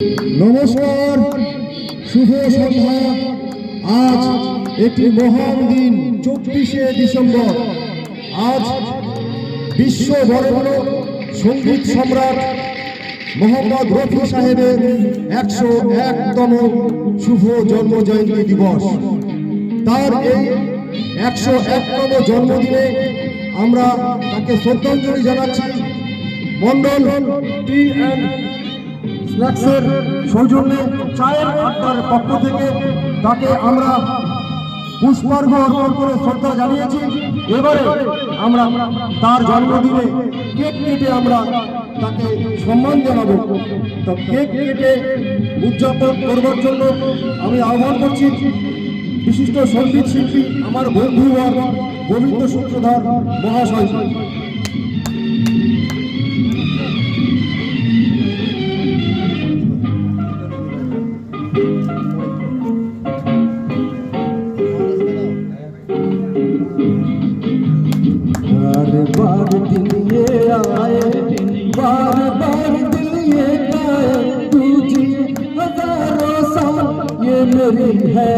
নমস্কার, শুভ সন্ধ্যা। আজ একটি মহান দিন, 24শে ডিসেম্বর। আজ বিশ্ব বরেণ্য সঙ্গীত সম্রাট মোহাম্মদ রফি সাহেবের 101তম শুভ জন্ম জয়ন্তী দিবস। তার এই 101তম জন্মদিনে আমরা তাকে শ্রদ্ধাঞ্জলি জানাচ্ছি। মন্ডল টি অ্যান্ড স্ন্যাক্সের সৌজন্যে চায়ের আড্ডার পক্ষ থেকে তাকে আমরা পুষ্পার্ঘ্য অর্পণ করে শ্রদ্ধা জানিয়েছি। এবারে আমরা তার জন্মদিনে কেক কেটে আমরা তাকে সম্মান জানাবো। তো কেক কেটে উদযাপন করবার জন্য আমি আহ্বান করছি বিশিষ্ট সঙ্গীত শিল্পী আমার বন্ধু আর গোবিন্দ সূত্রধর মহাশয়। बार दिन ये आए, बार बार दिल ये गाए, तुझे हजारों साल ये मेरी है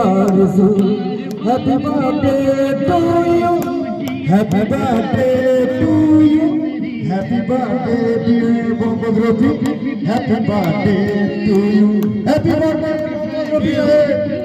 आरज़ू। Happy birthday to you, happy birthday to you, happy birthday dear Mohammed Rafi, happy birthday to you, happy birthday Rafi.